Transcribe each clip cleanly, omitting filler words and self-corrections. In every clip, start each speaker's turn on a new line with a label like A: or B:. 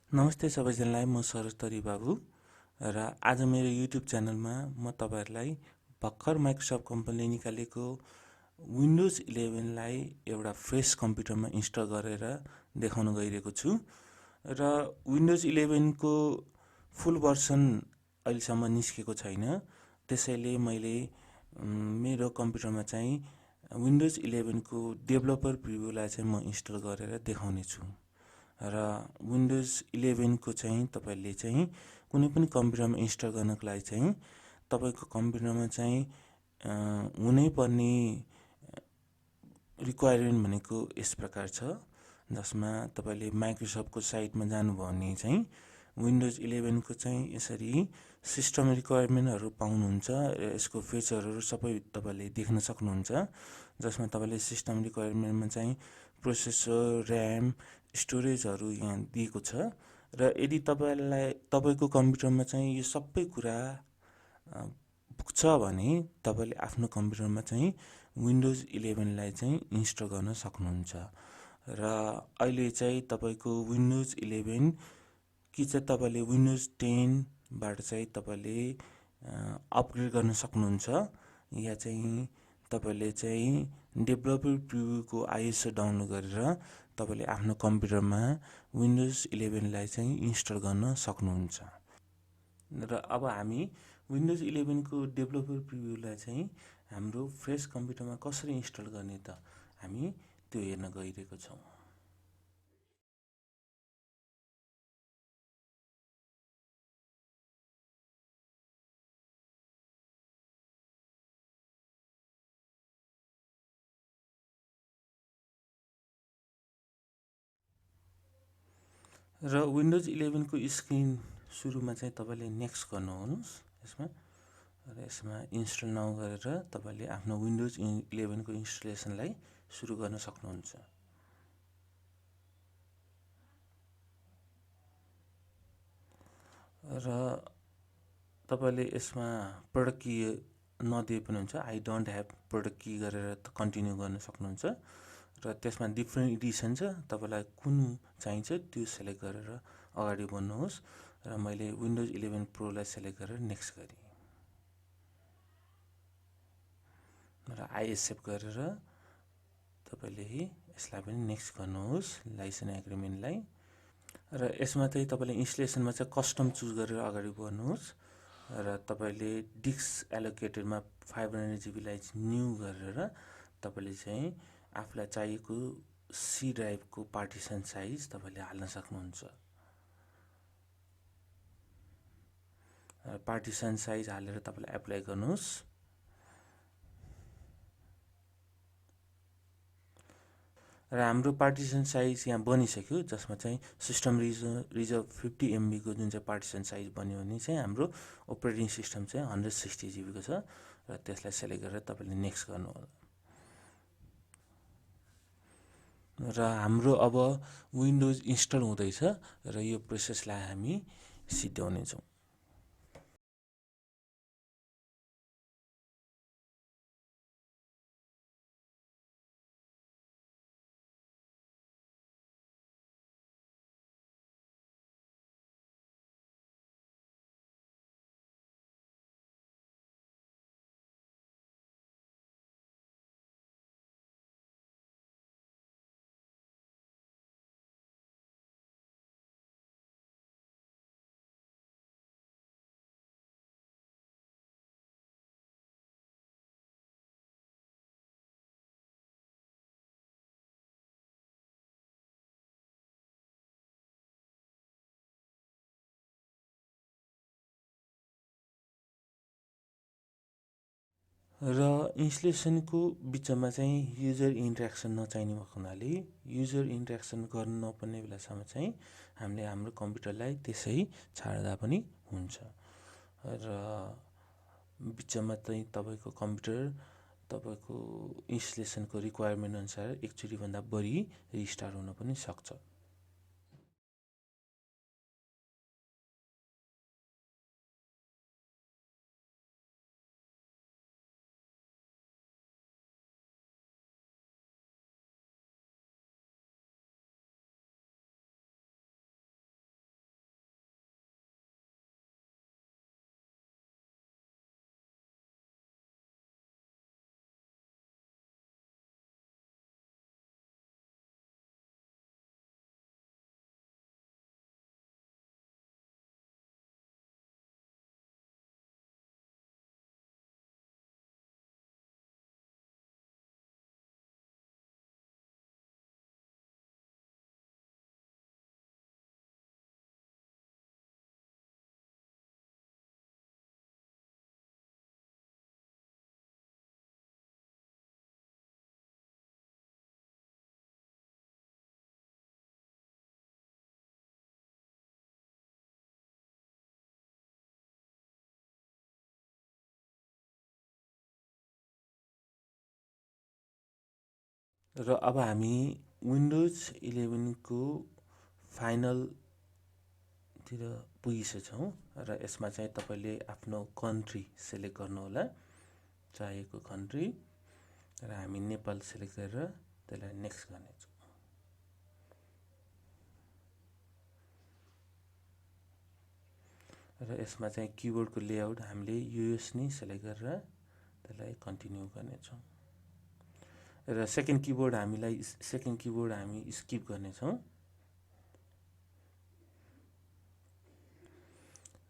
A: नमस्ते सबैजनालाई, म सरोजतरिबाबु र आज मेरो युट्युब च्यानलमा म तपाईहरुलाई भर्खर माइक्रोसफ्ट कम्पनीले निकालेको विन्डोज 11 लाई एउटा फ्रेश कम्प्युटरमा इन्स्टल गरेर देखाउन गइरहेको छु। र विन्डोज 11 को फुल भर्सन अहिलेसम्म निस्केको छैन, त्यसैले मैले मेरो कम्प्युटरमा चाहिँ विन्डोज 11 को डेभलपर प्रिभ्यूलाई चाहिँ म इन्स्टल गरेर देखाउने छु। र विन्डोज 11 को चाहिँ तपाईले चाहिँ कुनै पनि कम्प्युटरमा इन्स्टल गर्नको लागि चाहिँ तपाईको कम्प्युटरमा चाहिँ हुनै पर्ने रिक्वायरमेन्ट भनेको यस प्रकार छ, जसमा तपाईले माइक्रोसफ्ट को साइटमा जानुभयो भने चाहिँ विन्डोज 11 को चाहिँ यसरी सिस्टम रिक्वायरमेन्टहरु पाउनुहुन्छ र यसको फिचरहरु सबै तपाईले देख्न सक्नुहुन्छ, जसमा तपाईले सिस्टम रिक्वायरमेन्टमा चाहिँ प्रोसेसर, र्याम, स्टोरेजहरु यहाँ दिएको छ। र यदि तपाईको कम्प्युटरमा चाहिँ यो सबै कुरा पुग्छ भने तपाईले आफ्नो कम्प्युटरमा चाहिँ विन्डोज 11 लाई चाहिँ इन्स्टल गर्न सक्नुहुन्छ। र अहिले चाहिँ तपाईको विन्डोज 11 कि चाहिँ तपाईले विन्डोज 10 बाट चाहिँ तपाईले अपग्रेड गर्न सक्नुहुन्छ, या चाहिँ तपाईले चाहिँ डेभलपर प्रिभ्यू को आइएसओ डाउनलोड गरेर तपाईले आफ्नो कम्प्युटरमा विन्डोज 11 लाई चाहिँ इन्स्टल गर्न सक्नुहुन्छ। र अब हामी विन्डोज 11 को डेभलपर प्रिभ्यूलाई चाहिँ हाम्रो फ्रेश कम्प्युटरमा कसरी इन्स्टल गर्ने त हामी त्यो हेर्न गइरहेको छौं। र विन्डोज 11 को स्क्रिन सुरुमा चाहिँ तपाईले नेक्स्ट गर्नुहोस् यसमा, र यसमा इन्स्टल नाउ गरेर तपाईले आफ्नो विन्डोज 11 को इन्स्टलेसनलाई सुरु गर्न सक्नुहुन्छ। र तपाईले यसमा प्रोडक्ट की नदिए पनि हुन्छ, आई डोन्ट ह्याभ प्रोडक्ट की गरेर कन्टिन्यू गर्न सक्नुहुन्छ। र त्यसमा डिफरेन्ट एडिसन छ, तपाईलाई कुन चाहिन्छ त्यो सिलेक्ट गरेर अगाडि बढ्नुहोस्। र मैले विन्डोज 11 प्रो लाई सिलेक्ट गरेर नेक्स्ट गरे र आई एक्सेप्ट गरेर तपाईले यसलाई पनि नेक्स्ट गर्नुहोस् लाइसेन्स एग्रीमेन्टलाई। र यसमा चाहिँ तपाईले इन्स्टलेसनमा चाहिँ कस्टम चुज गरेर अगाडि बढ्नुहोस्। र तपाईले डिस्क एलोकेटेडमा 500 GB लाई न्यू गरेर तपाईले चाहिँ आफुलाई चाहिएको सी ड्राइभ को पार्टिसन साइज तपाईले हाल्न सक्नुहुन्छ। पार्टिसन साइज हालेर तपाईले एप्लाई गर्नुहोस्। र हाम्रो पार्टिसन साइज यहाँ बनिसक्यो, जसमा चाहिँ सिस्टम रिजर्भ 50 MB को जुन चाहिँ पार्टिसन साइज बन्यो भने चाहिँ हाम्रो अपरेटिङ सिस्टम चाहिँ 160 GB को छ। र त्यसलाई सिलेक्ट गरेर तपाईले नेक्स्ट गर्नुहोला। र हाम्रो अब विन्डोज इन्स्टल हुँदैछ र यो प्रोसेसलाई हामी सिध्याउने छौं। र इन्स्टलेसनको बिचमा चाहिँ युजर इन्टरेक्सन नचाहिने भएको हुनाले युजर इन्टरेक्सन गर्न नपर्ने बेलासम्म चाहिँ हामीले हाम्रो कम्प्युटरलाई त्यसै छाड्दा पनि हुन्छ। र बिचमा चाहिँ तपाईको कम्प्युटर तपाईको इन्स्टलेसनको रिक्वायरमेन्ट अनुसार एकचोटी भन्दा बढी रिस्टार्ट हुन पनि सक्छ। र अब हामी विन्डोज 11 को फाइनलतिर पुगिसकेछौँ र यसमा चाहिँ तपाईले आफ्नो कन्ट्री सेलेक्ट गर्नुहोला, चाहेको कन्ट्री, र हामी नेपाल सेलेक्ट गरेर त्यसलाई नेक्स्ट गर्नेछौँ। र यसमा चाहिँ किबोर्डको लेआउट हामीले युएस नै सेलेक्ट गरेर त्यसलाई कन्टिन्यू गर्नेछौँ। र सेकेन्ड किबोर्ड हामी स्किप गर्नेछौँ।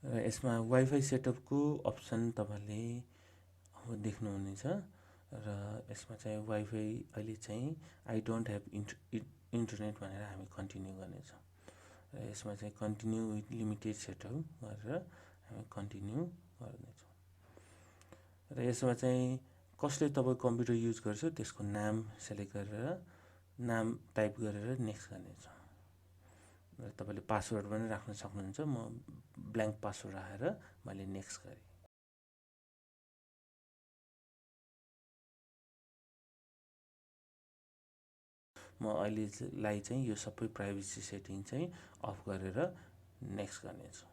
A: र यसमा वाइफाई सेटअपको अप्सन तपाईले देख्नुहुनेछ र यसमा चाहिँ वाइफाई अहिले चाहिँ आई डोन्ट ह्याभ इन्टरनेट भनेर हामी कन्टिन्यू गर्नेछौँ। र यसमा चाहिँ कन्टिन्यू विथ लिमिटेड सेटअप गरेर हामी कन्टिन्यू गर्नेछौँ। र यसमा चाहिँ कसले तपाईको कम्प्युटर युज गर्छ त्यसको नाम सेलेक्ट गरेर नाम टाइप गरेर नेक्स्ट गर्नेछौँ। र तपाईले पासवर्ड पनि राख्न सक्नुहुन्छ। म ब्ल्याङ्क पासवर्ड राखेर मैले नेक्स्ट गरेँ। म अहिलेलाई चाहिँ यो सबै प्राइभेसी सेटिङ चाहिँ अफ गरेर नेक्स्ट गर्नेछु।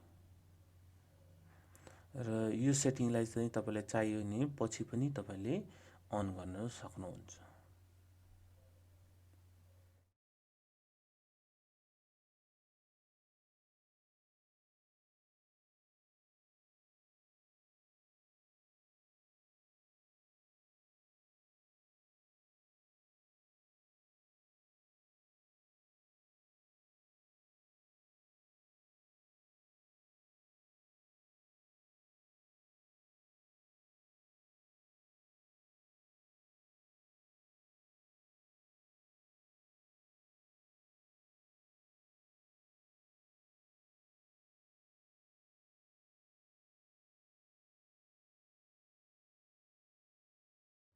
A: र यो सेटिङलाई चाहिँ तपाईलाई चाहियो भने पछि पनि तपाईले अन गर्न सक्नुहुन्छ।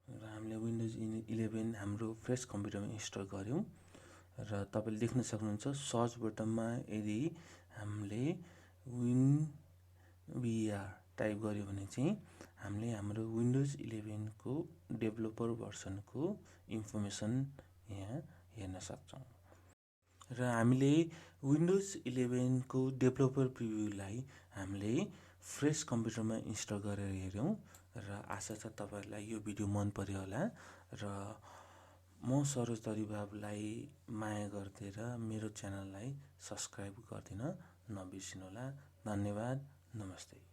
A: र हामीले विन्डोज 11 हाम्रो फ्रेस कम्प्युटरमा इन्स्टल गर्यौं र तपाईले देख्न सक्नुहुन्छ सर्च बटनमा यदि हामीले WinVR टाइप गर्यो भने चाहिँ हामीले हाम्रो विन्डोज 11 को डेभलपर भर्सनको इन्फर्मेसन यहाँ हेर्न सक्छौं। र हामीले विन्डोज 11 को डेभलपर प्रिभ्यूलाई हामीले फ्रेस कम्प्युटरमा इन्स्टल गरेर हेर्यौं र आशा छ तपाईहरुलाई यो भिडियो मन पर्यो होला। र म सरोजतरिबाबुलाई माया गर्दै र मेरो च्यानललाई सब्स्क्राइब गरिदिन नबिर्सिनुहोला। धन्यवाद। नमस्ते।